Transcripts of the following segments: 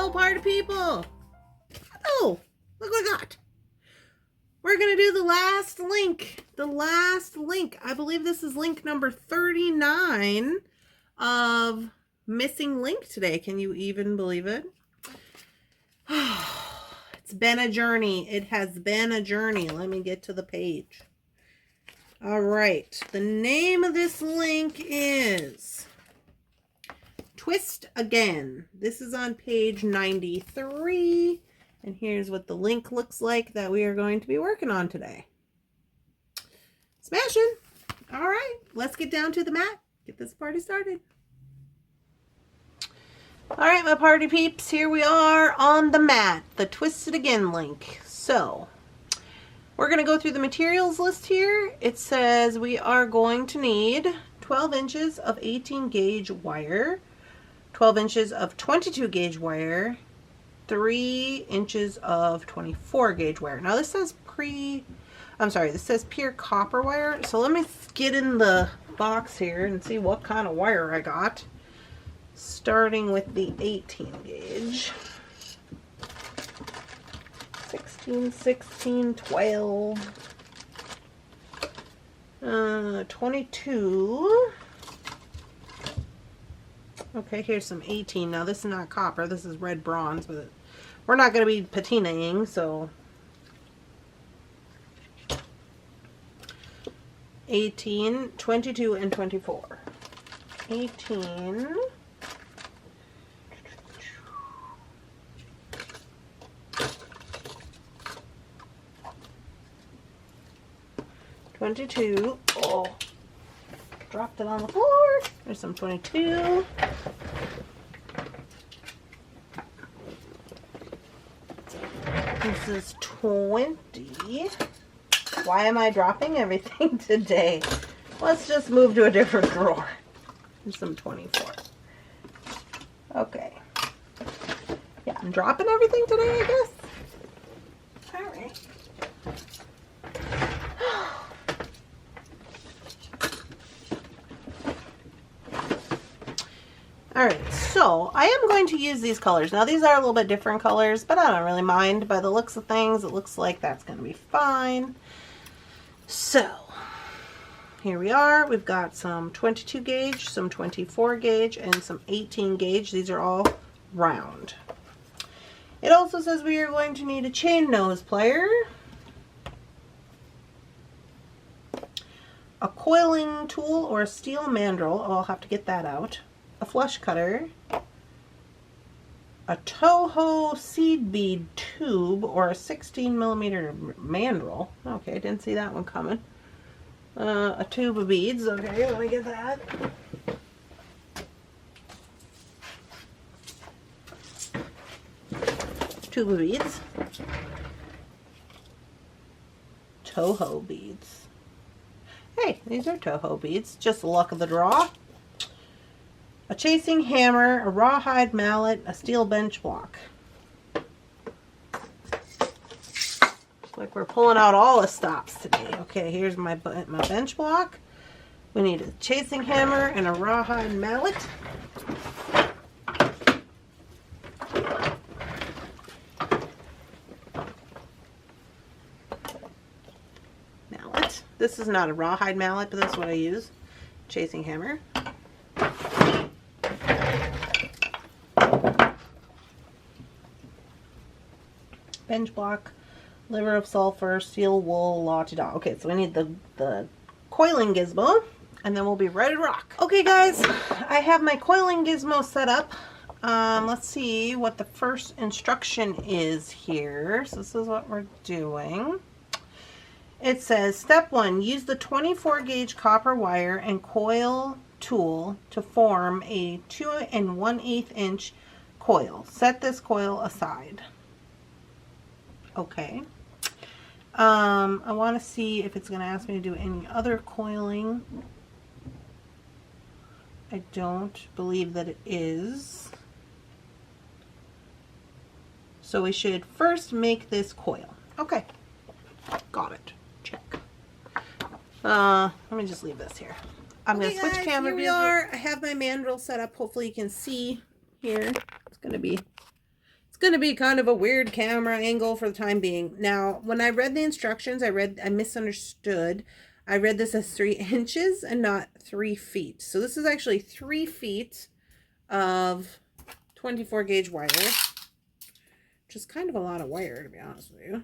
Hello, party people. Oh, look what I got. We're going to do the last link. The last link. I believe this is link number 39 of Missing Link today. Can you even believe it? It's been a journey. It has been a journey. Let me get to the page. All right. The name of this link is Twist Again. This is on page 93. And here's what the link looks like that we are going to be working on today. Smashing. All right. Let's get down to the mat. Get this party started. All right, my party peeps. Here we are on the mat. The Twist It Again link. So we're going to go through the materials list here. It says we are going to need 12 inches of 18 gauge wire, 12 inches of 22 gauge wire, 3 inches of 24 gauge wire. Now this says this says pure copper wire. So let me get in the box here and see what kind of wire I got. Starting with the 18 gauge. 16, 16, 12, 22. Okay, here's some 18. Now this is not copper, this is red bronze, but we're not going to be patinaing, so 18, 22, and 24. 18, 22. Oh, dropped it on the floor. There's some 22. This is 20. Why am I dropping everything today? Let's just move to a different drawer. There's some 24. Okay. Yeah, I'm dropping everything today, I guess. All right. Alright, so I am going to use these colors. Now these are a little bit different colors, but I don't really mind. By the looks of things, it looks like that's going to be fine. So, here we are. We've got some 22 gauge, some 24 gauge, and some 18 gauge. These are all round. It also says we are going to need a chain nose plier, a coiling tool or a steel mandrel. Oh, I'll have to get that out. A flush cutter, a Toho seed bead tube or a 16 millimeter mandrel. Okay, didn't see that one coming. A tube of beads. Okay, let me get that. Tube of beads. Toho beads. Hey, these are Toho beads. Just the luck of the draw. A chasing hammer, a rawhide mallet, a steel bench block. Looks like we're pulling out all the stops today. Okay, here's my bench block. We need a chasing hammer and a rawhide mallet. Mallet. This is not a rawhide mallet, but that's what I use. Chasing hammer. Bench block, liver of sulfur, steel wool, la-ti-da. Okay, so we need the coiling gizmo, and then we'll be ready to rock. Okay, guys, I have my coiling gizmo set up. Let's see what the first instruction is here. So this is what we're doing. It says, step 1, use the 24 gauge copper wire and coil tool to form a 2 1/8 inch coil. Set this coil aside. Okay. I want to see if it's going to ask me to do any other coiling. I don't believe that it is. So we should first make this coil. Okay. Got it. Check. Let me just leave this here. I'm going to switch camera views. Here we are. I have my mandrel set up. Hopefully you can see here. It's going to be It's going to be kind of a weird camera angle for the time being. Now, when I read the instructions, I misunderstood. I read this as 3 inches and not 3 feet. So this is actually 3 feet of 24 gauge wire, which is kind of a lot of wire, to be honest with you.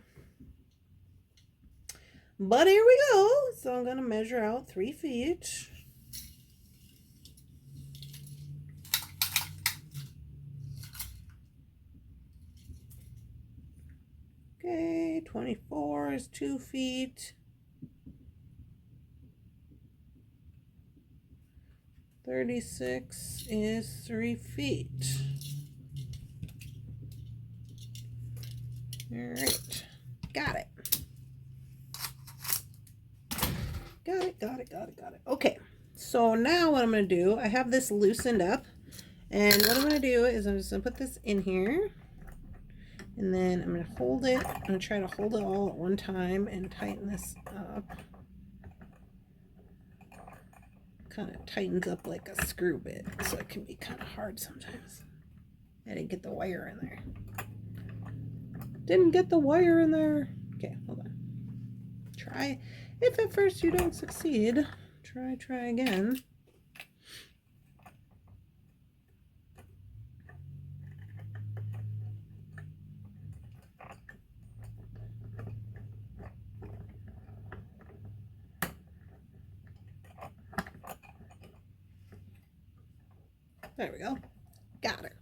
But here we go. So I'm going to measure out 3 feet. Okay, 24 is 2 feet. 36 is 3 feet. All right, got it. Got it. Okay, so now what I'm going to do, I have this loosened up. And what I'm going to do is I'm just going to put this in here. And then I'm going to hold it. I'm going to try to hold it all at one time and tighten this up. Kind of tightens up like a screw bit, so it can be kind of hard sometimes. I didn't get the wire in there. Okay, hold on. Try. If at first you don't succeed, try again. There we go. Got her.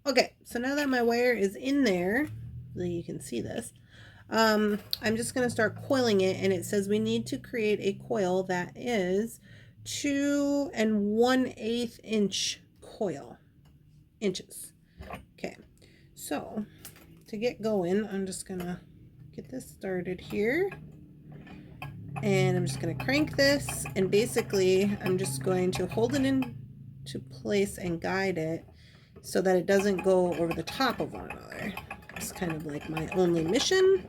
Okay, so now that my wire is in there, so you can see this, I'm just going to start coiling it, and it says we need to create a coil that is 2 1/8 inch coil. Inches. Okay, so to get going, I'm just going to get this started here. And I'm just going to crank this, and basically I'm just going to hold it into place and guide it so that it doesn't go over the top of one another. It's kind of like my only mission.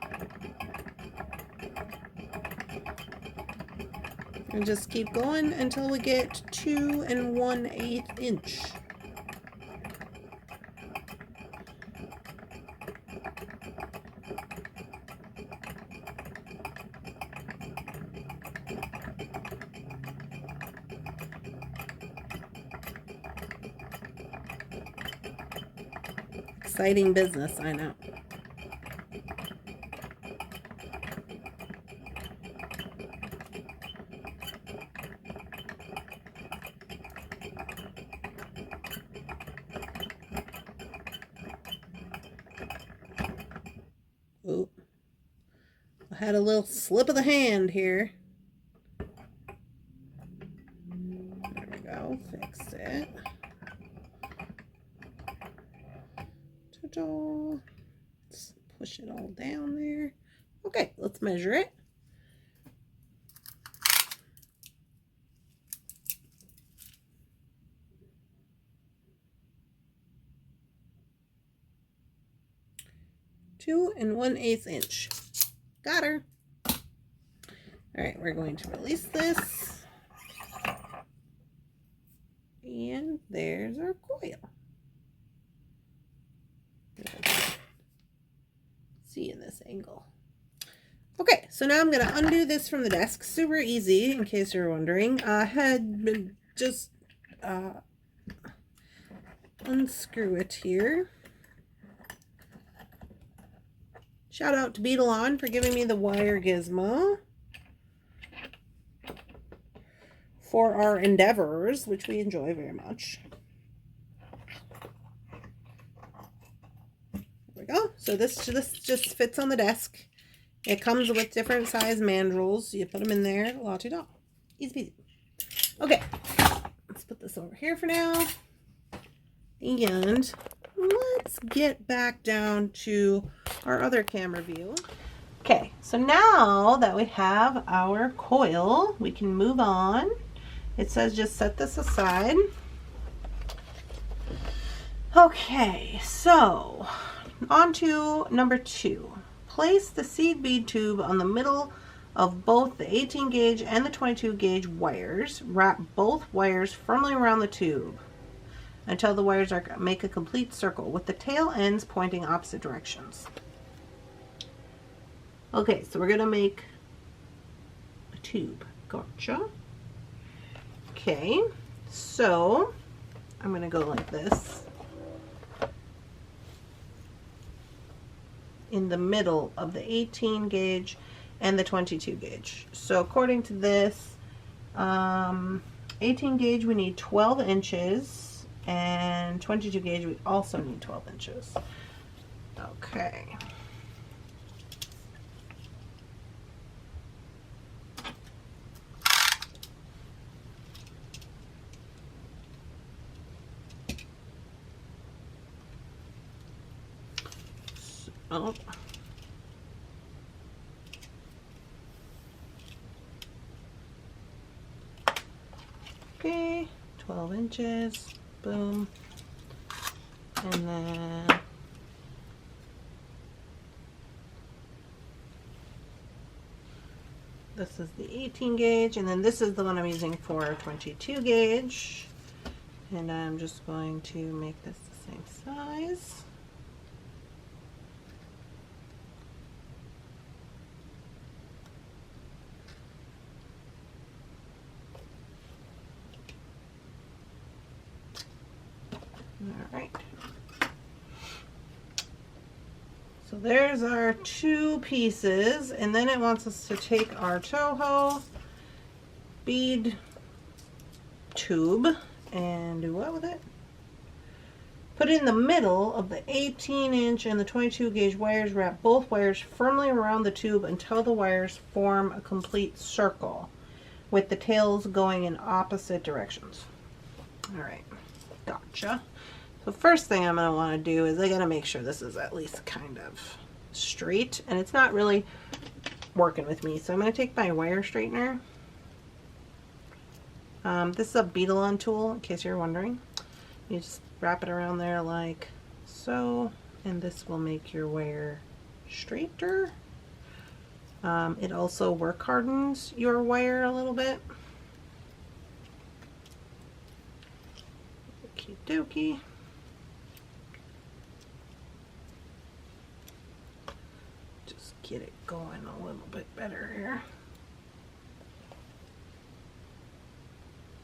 And just keep going until we get 2 1/8 inch. Exciting business, I know. Oh, I had a little slip of the hand here. There we go, fixed it. Let's push it all down there. Okay, let's measure it. Two 1/8 inch. Got her. All right, we're going to release this. And there's our coil. See in this angle. Okay, so now I'm going to undo this from the desk. Super easy, in case you're wondering. I had been just unscrew it here. Shout out to Beetle On for giving me the wire gizmo for our endeavors, which we enjoy very much. Go. So this just fits on the desk. It comes with different size mandrels. You put them in there. La-ti-da. Easy peasy. Okay. Let's put this over here for now. And let's get back down to our other camera view. Okay. So now that we have our coil, we can move on. It says just set this aside. Okay. So on to number 2. Place the seed bead tube on the middle of both the 18 gauge and the 22 gauge wires. Wrap both wires firmly around the tube. until the wires make a complete circle with the tail ends pointing opposite directions. Okay, so we're going to make a tube. Gotcha. Okay, so I'm going to go like this in the middle of the 18 gauge and the 22 gauge. So according to this, 18 gauge we need 12 inches, and 22 gauge we also need 12 inches. Okay. So, okay, 12 inches, boom, and then this is the 18 gauge, and then this is the one I'm using for 22 gauge, and I'm just going to make this the same size. All right. So there's our two pieces, and then it wants us to take our Toho bead tube and do what with it? Put it in the middle of the 18-inch and the 22 gauge wires. Wrap both wires firmly around the tube until the wires form a complete circle with the tails going in opposite directions. All right, gotcha. The first thing I'm going to want to do is I got to make sure this is at least kind of straight, and it's not really working with me. So I'm going to take my wire straightener. This is a beadle-on tool, in case you're wondering. You just wrap it around there like so, and this will make your wire straighter. It also work hardens your wire a little bit. Okie dokie. Get it going a little bit better here.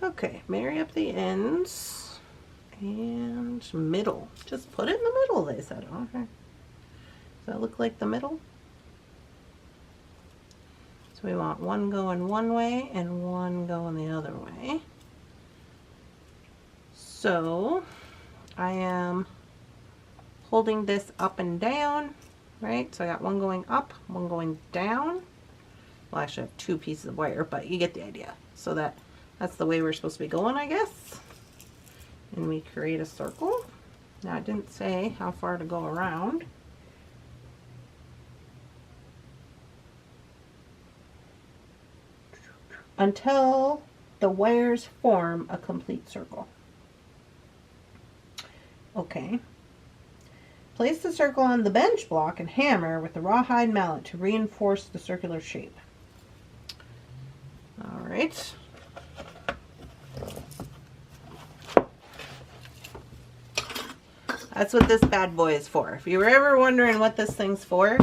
Okay, marry up the ends and middle. Just put it in the middle, they said. Okay. Does that look like the middle? So we want one going one way and one going the other way. So I am holding this up and down. Right, so I got one going up, one going down. Well, actually I have two pieces of wire, but you get the idea. So that's the way we're supposed to be going, I guess. And we create a circle. Now it didn't say how far to go around. Until the wires form a complete circle. Okay. Place the circle on the bench block and hammer with the rawhide mallet to reinforce the circular shape. All right. That's what this bad boy is for. If you were ever wondering what this thing's for,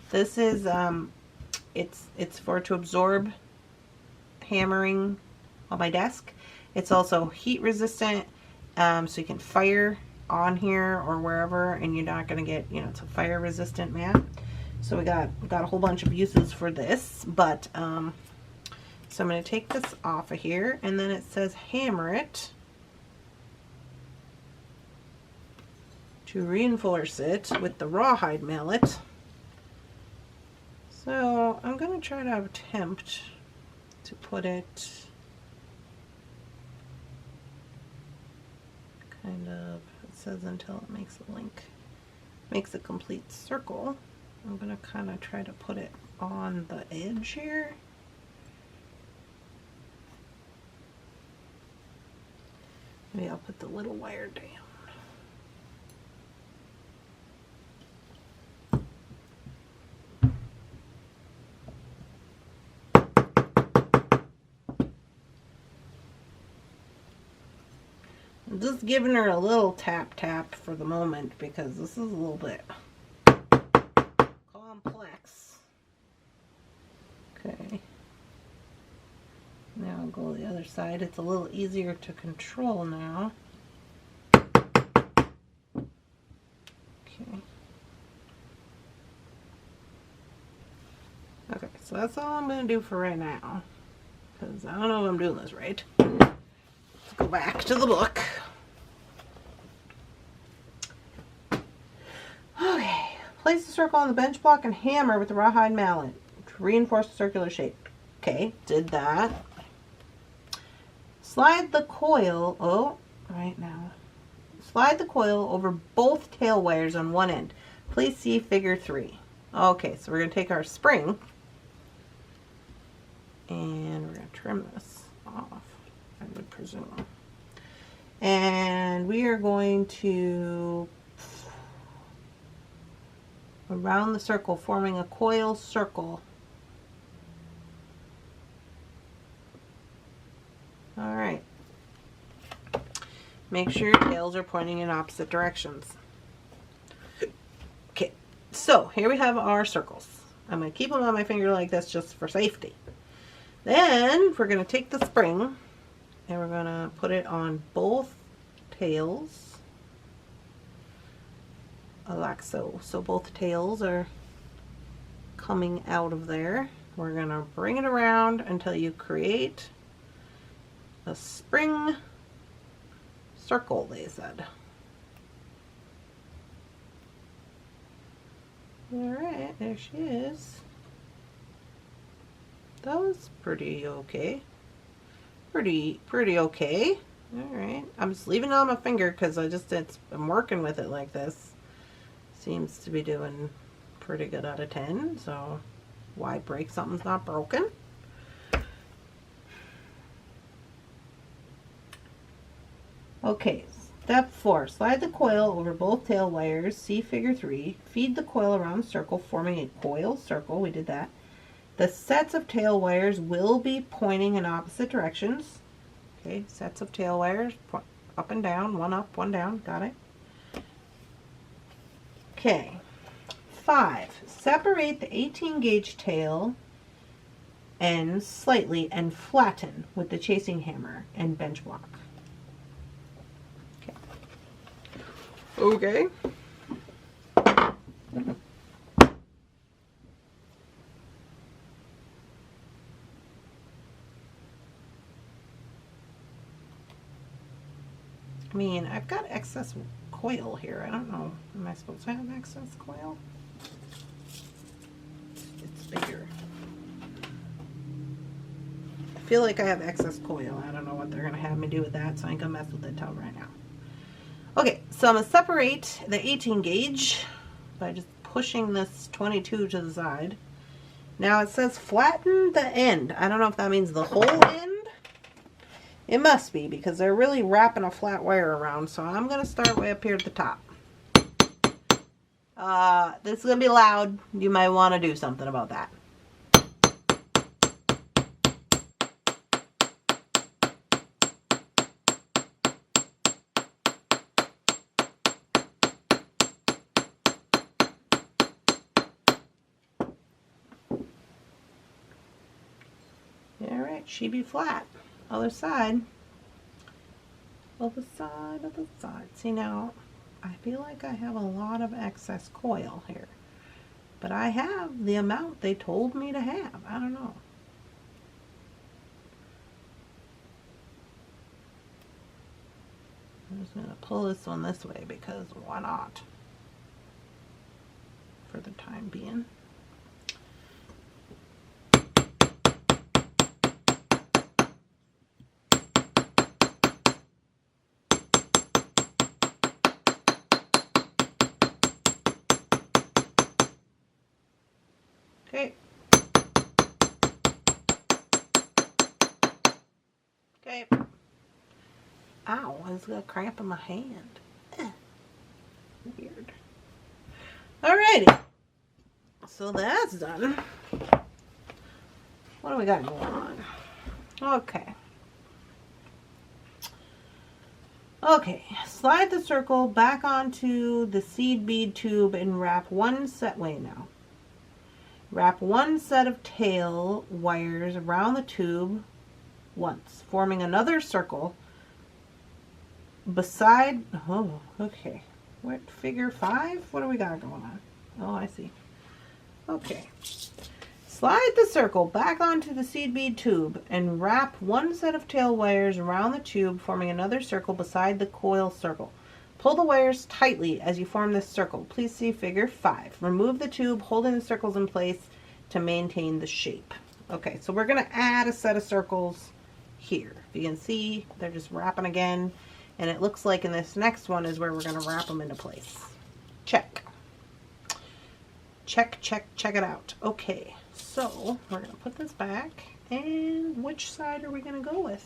this is it's for to absorb hammering on my desk. It's also heat resistant, so you can fire on here or wherever, and you're not going to get, it's a fire resistant mat. So we got a whole bunch of uses for this, but so I'm going to take this off of here, and then it says hammer it to reinforce it with the rawhide mallet. So I'm going to try to attempt to put it kind of, says until it makes a link, makes a complete circle. I'm going to kind of try to put it on the edge here. Maybe I'll put the little wire down. This just giving her a little tap tap for the moment because this is a little bit complex. Okay. Now I'll go the other side. It's a little easier to control now. Okay. Okay, so that's all I'm going to do for right now. Because I don't know if I'm doing this right. Let's go back to the book. Okay. Place the circle on the bench block and hammer with the rawhide mallet to reinforce the circular shape. Okay, did that. Slide the coil, slide the coil over both tail wires on one end. Please see figure 3. Okay, so we're going to take our spring and we're going to trim this off, I would presume. And we are going to around the circle, forming a coil circle. All right. Make sure your tails are pointing in opposite directions. Okay, so here we have our circles. I'm going to keep them on my finger like this just for safety. Then we're going to take the spring and we're going to put it on both tails. Like so. So both tails are coming out of there. We're going to bring it around until you create a spring circle, they said. Alright, there she is. That was pretty okay. Pretty okay. Alright, I'm just leaving it on my finger because I'm working with it like this. Seems to be doing pretty good out of 10, so why break something's not broken? Okay, step 4. Slide the coil over both tail wires. See figure 3. Feed the coil around the circle, forming a coil circle. We did that. The sets of tail wires will be pointing in opposite directions. Okay, sets of tail wires, up and down, one up, one down. Got it? Okay. 5. Separate the 18 gauge tail ends slightly and flatten with the chasing hammer and bench block. Okay. I mean, I've got excess coil here. I don't know. Am I supposed to have excess coil? It's bigger. I feel like I have excess coil. I don't know what they're going to have me do with that, so I ain't going to mess with it till right now. Okay, so I'm going to separate the 18 gauge by just pushing this 22 to the side. Now it says flatten the end. I don't know if that means the whole end. It must be because they're really wrapping a flat wire around. So I'm going to start way up here at the top. This is going to be loud. You might want to do something about that. Alright, she be flat. Other side. Other side, other side. See now, I feel like I have a lot of excess coil here. But I have the amount they told me to have. I don't know. I'm just going to pull this one this way because why not? For the time being. Okay. Okay. Ow, I just got a cramp in my hand. Weird. Alrighty. So that's done. What do we got going on? Okay. Okay, slide the circle back onto the seed bead tube and wrap one set, wrap one set of tail wires around the tube once, forming another circle beside, oh, okay. What, figure 5? What do we got going on? Oh, I see. Okay. Slide the circle back onto the seed bead tube and wrap one set of tail wires around the tube, forming another circle beside the coil circle. Pull the wires tightly as you form this circle. Please see figure 5. Remove the tube, holding the circles in place to maintain the shape. Okay, so we're going to add a set of circles here. You can see they're just wrapping again, and it looks like in this next one is where we're going to wrap them into place. Check. Check, check, check it out. Okay, so we're going to put this back, and which side are we going to go with?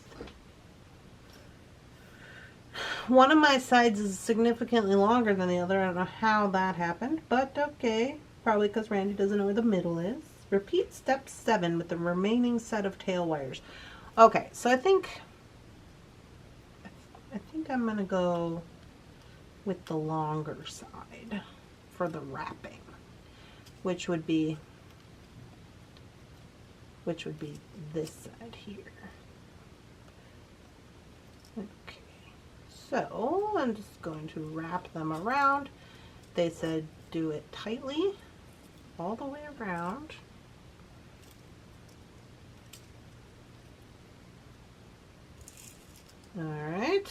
One of my sides is significantly longer than the other. I don't know how that happened, but okay. Probably because Randy doesn't know where the middle is. Repeat step 7 with the remaining set of tail wires. Okay, so I think I'm going to go with the longer side for the wrapping, which would be this side here. Okay, so I'm just going to wrap them around. They said do it tightly all the way around. All right,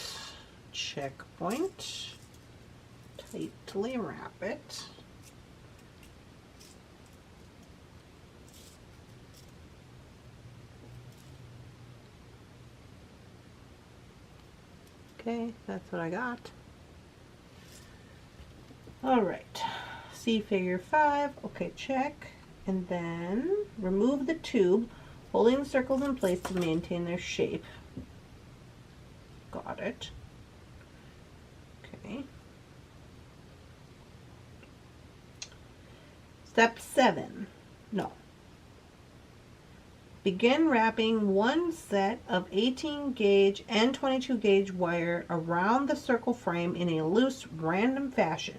checkpoint, tightly wrap it. Okay, that's what I got. All right, see figure 5, okay, check. And then remove the tube, holding the circles in place to maintain their shape. Got it. Okay. Step 7. No. Begin wrapping one set of 18 gauge and 22 gauge wire around the circle frame in a loose, random fashion.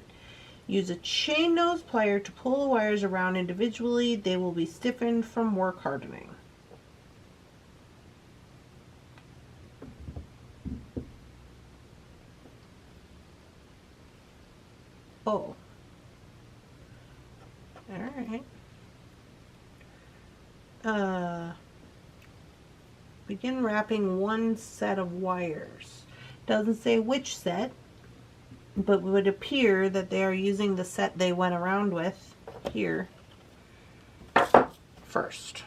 Use a chain nose plier to pull the wires around individually. They will be stiffened from work hardening. Oh. Alright. Begin wrapping one set of wires. Doesn't say which set, but it would appear that they are using the set they went around with here first.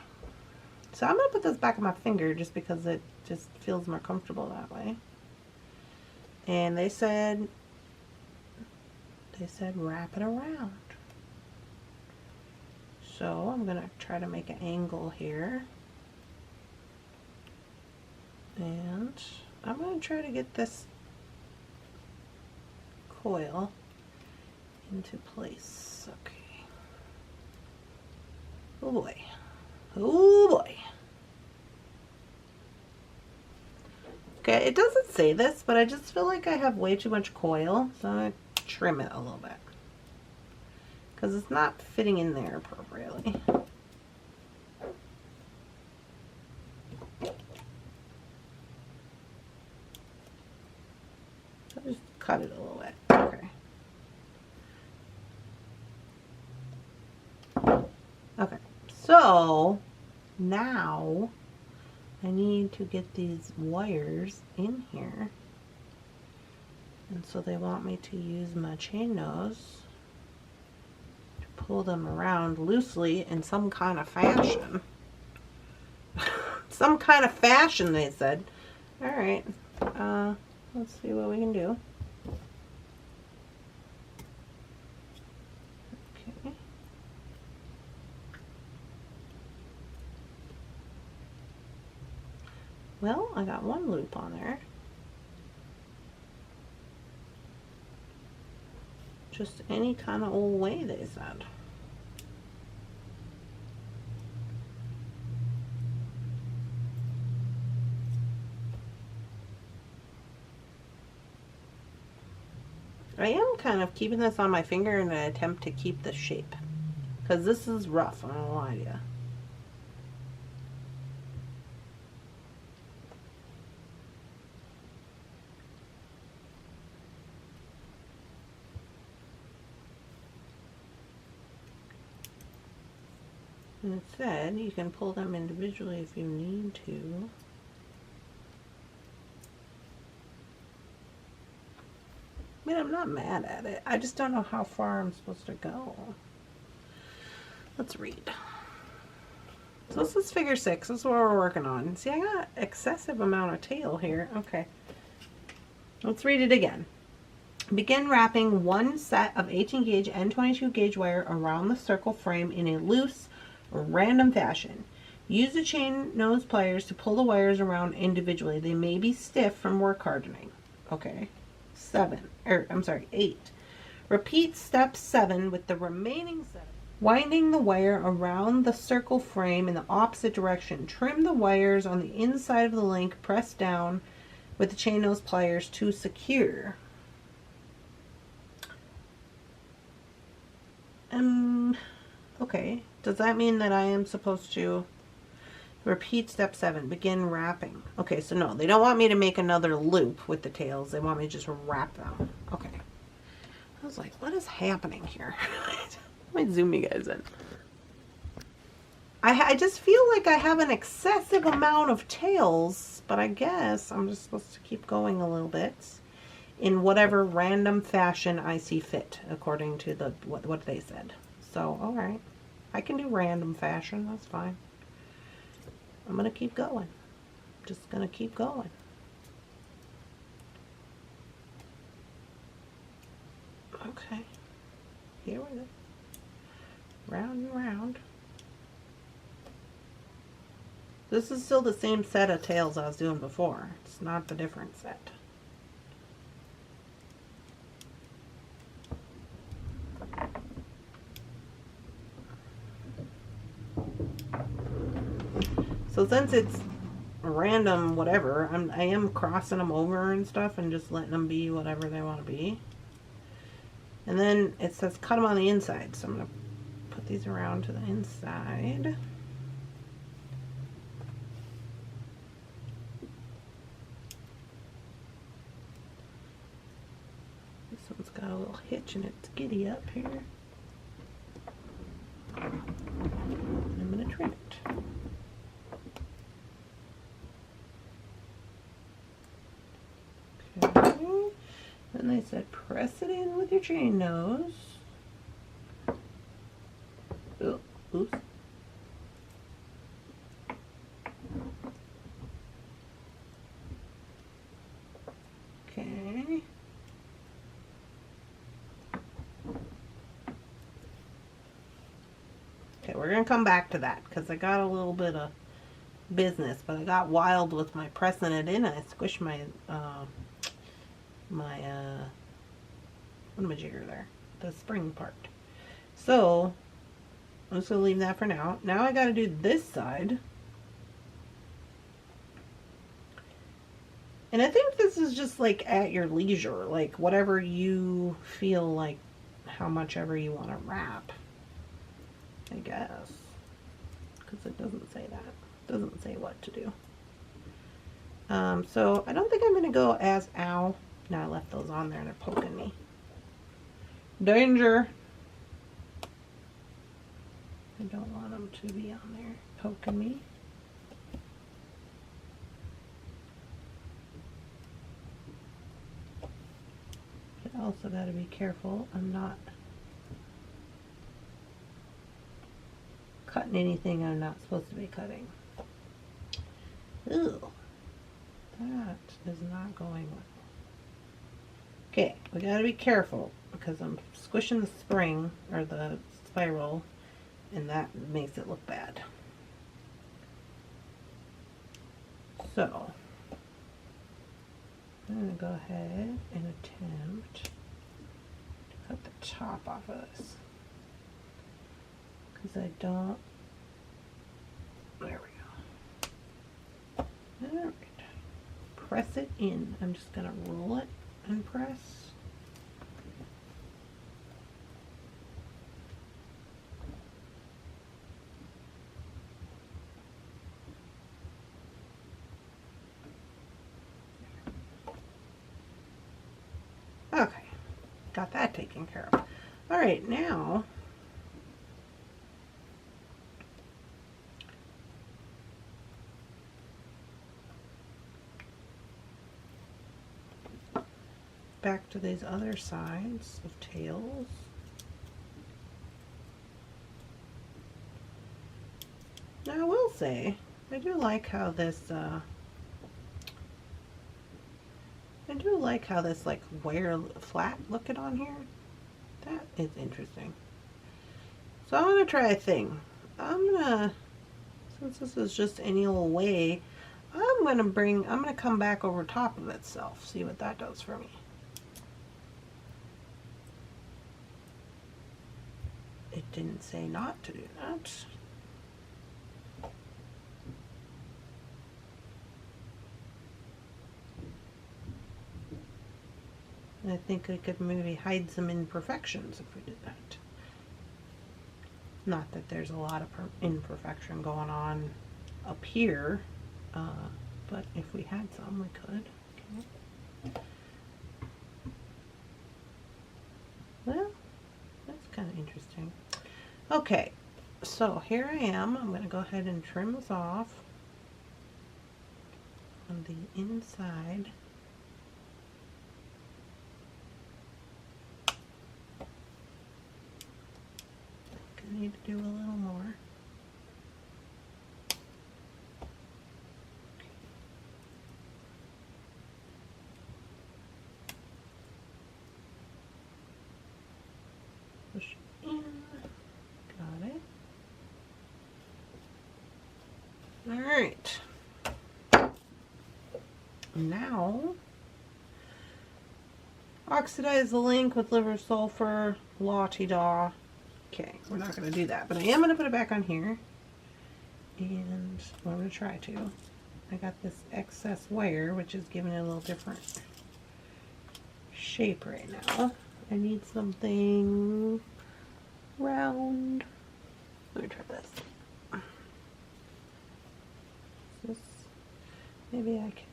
So I'm going to put this back on my finger just because it just feels more comfortable that way. And they said wrap it around. So I'm going to try to make an angle here. And I'm going to try to get this coil into place. Okay. Oh boy. Oh boy. Okay, it doesn't say this, but I just feel like I have way too much coil, so I'm going to trim it a little bit, because it's not fitting in there appropriately. So just cut it a little bit. Okay. Okay, so now I need to get these wires in here, and so they want me to use my chain nose to pull them around loosely in some kind of fashion. Some kind of fashion, they said. Alright, let's see what we can do. Okay. Well, I got one loop on there. Just any kind of old way, they said. I am kind of keeping this on my finger in an attempt to keep the shape. Because this is rough, I don't lie to you. And it said you can pull them individually if you need to. I mean, I'm not mad at it. I just don't know how far I'm supposed to go. Let's read. So this is figure 6. This is what we're working on. See, I got excessive amount of tail here. Okay. Let's read it again. Begin wrapping one set of 18 gauge and 22 gauge wire around the circle frame in a loose, random fashion. Use the chain nose pliers to pull the wires around individually. They may be stiff from work hardening. Okay. 8. Repeat step 7 with the remaining 7. Winding the wire around the circle frame in the opposite direction. Trim the wires on the inside of the link. Press down with the chain nose pliers to secure. Okay. Does that mean that I am supposed to repeat step 7? Begin wrapping. Okay, so no, they don't want me to make another loop with the tails. They want me to just wrap them. Okay. I was like, what is happening here? Let me zoom you guys in. I just feel like I have an excessive amount of tails, but I guess I'm just supposed to keep going a little bit in whatever random fashion I see fit, according to the what they said. So, all right. I can do random fashion. That's fine. I'm going to keep going. Just going to keep going. Okay. Here we go. Round and round. This is still the same set of tails I was doing before. It's not the different set. So since it's random whatever, I am crossing them over and stuff and just letting them be whatever they want to be. And then it says cut them on the inside, so I'm going to put these around to the inside. This one's got a little hitch and it's giddy up here. I'm going to trim it. Okay. Then they said press it in with your chain nose. Oh, oops. Okay. Okay, we're going to come back to that because I got a little bit of business, but I got wild with my pressing it in and I squished my whatchamajigger there, the spring part. So I'm just going to leave that for now. Now I got to do this side. And I think this is just like at your leisure, like whatever you feel like, how much ever you want to wrap, I guess. Because it doesn't say that. It doesn't say what to do. So I don't think I'm going to go as, ow. No, I left those on there and they're poking me. Danger. I don't want them to be on there poking me. But also got to be careful. I'm not cutting anything I'm not supposed to be cutting. Ooh, that is not going well. Okay, we got to be careful because I'm squishing the spring or the spiral and that makes it look bad. So I'm going to go ahead and attempt to cut the top off of this because I don't. There we go. Alright. Press it in. I'm just going to roll it and press. got that taken care of. All right, now back to these other sides of tails. Now I will say, I do like how this, like wire flat looking on here. That is interesting. So I'm gonna try a thing. Since this is just any old way, I'm gonna come back over top of itself, see what that does for me. It didn't say not to do that. I think I could maybe hide some imperfections if we did that. Not that there's a lot of imperfection going on up here, but if we had some, we could. Okay. Well, that's kind of interesting. Okay, so here I am. I'm going to go ahead and trim this off on the inside. I need to do a little more. Push in. Got it. All right. Now, oxidize the link with liver sulfur, la-ti-da. Okay, we're not going to do that, but I am going to put it back on here, and I'm going to try to. I got this excess wire, which is giving it a little different shape right now. I need something round. Let me try this. This, maybe I can.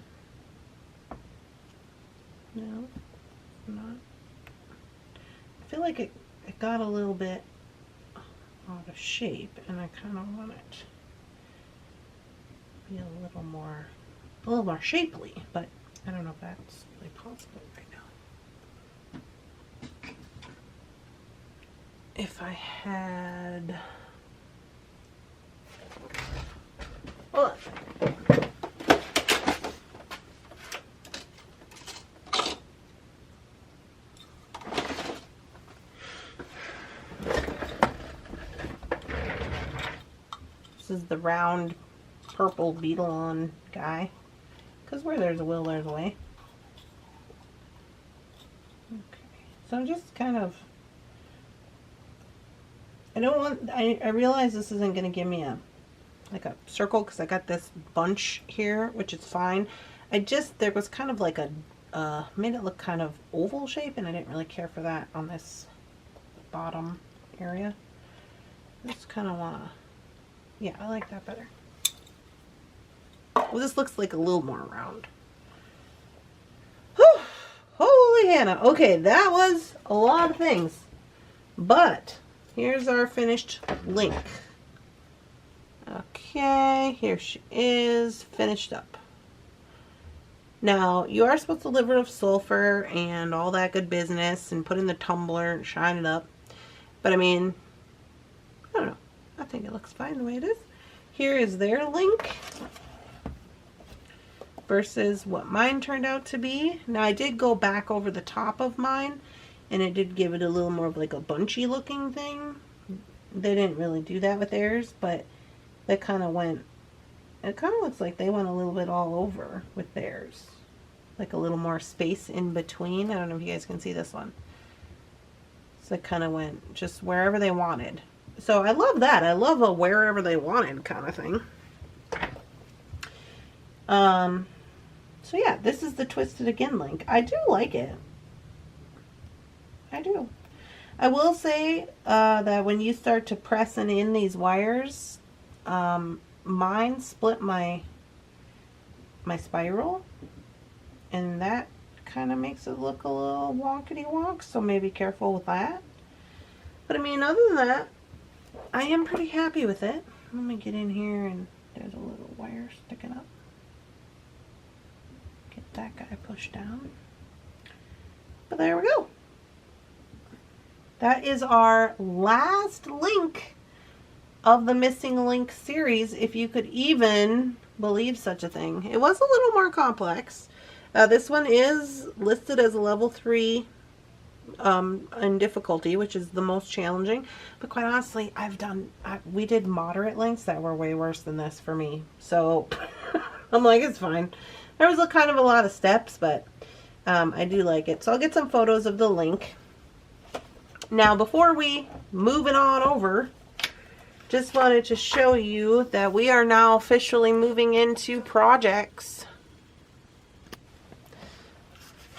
No, not. I feel like it got a little bit out of shape, and I kind of want it to be a little more shapely, but I don't know if that's really possible right now. If I had, oh, this is the round purple beetle on guy, because where there's a will, there's a way. Okay, so I'm just kind of, I realize this isn't going to give me like a circle, because I got this bunch here, which is fine. There was kind of like made it look kind of oval shape, and I didn't really care for that on this bottom area. I just kind of want to, yeah, I like that better. Well, this looks like a little more round. Whew, holy Hannah. Okay, that was a lot of things. But here's our finished link. Okay, here she is, finished up. Now, you are supposed to liver of sulfur and all that good business and put in the tumbler and shine it up. But I mean, I don't know. I think it looks fine the way it is. Here is their link versus what mine turned out to be. Now, I did go back over the top of mine, and it did give it a little more of like a bunchy looking thing. They didn't really do that with theirs, but they kind of went, it kind of looks like they went a little bit all over with theirs. Like a little more space in between. I don't know if you guys can see this one. So it kind of went just wherever they wanted. So I love that. I love a wherever they wanted kind of thing. So yeah, this is the Twisted Again link. I do like it. I do. I will say that when you start to pressing in these wires, mine split my spiral, and that kind of makes it look a little wonkety wonk, so maybe careful with that. But I mean, other than that, I am pretty happy with it. Let me get in here, and there's a little wire sticking up. Get that guy pushed down. But there we go. That is our last link of the Missing Link series, if you could even believe such a thing. It was a little more complex. This one is listed as a level 3 in difficulty, which is the most challenging. But quite honestly, we did moderate links that were way worse than this for me. So I'm like, it's fine. There was kind of a lot of steps, but I do like it. So I'll get some photos of the link. Now, before we move it on over, just wanted to show you that we are now officially moving into projects.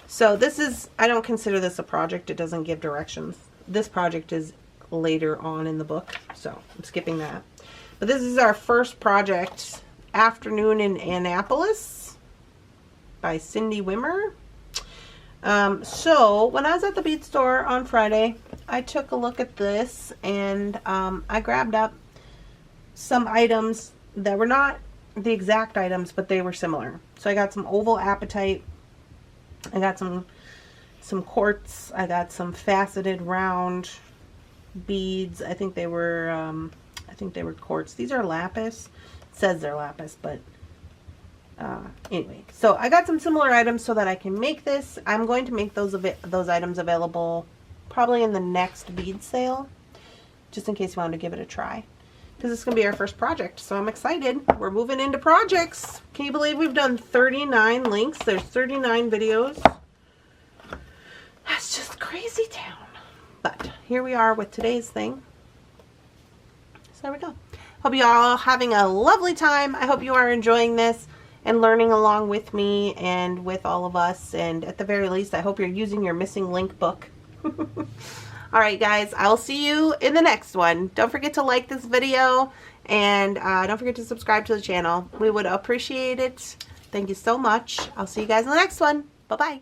So this is, I don't consider this a project. It doesn't give directions. This project is later on in the book, so I'm skipping that. But this is our first project, Afternoon in Annapolis by Cindy Wimmer. So when I was at the bead store on Friday, I took a look at this, and I grabbed up some items that were not the exact items, but they were similar. So I got some oval apatite. I got some quartz. I got some faceted round beads. I think they were quartz. These are lapis. It says they're lapis, but anyway. So I got some similar items so that I can make this. I'm going to make those items available probably in the next bead sale, just in case you wanted to give it a try, because it's going to be our first project. So I'm excited. We're moving into projects. Can you believe we've done 39 links? There's 39 videos. That's just crazy town. But here we are with today's thing. So there we go. Hope you all are having a lovely time. I hope you are enjoying this and learning along with me and with all of us. And at the very least, I hope you're using your Missing Link book. All right, guys, I'll see you in the next one. Don't forget to like this video, and don't forget to subscribe to the channel. We would appreciate it. Thank you so much. I'll see you guys in the next one. Bye-bye.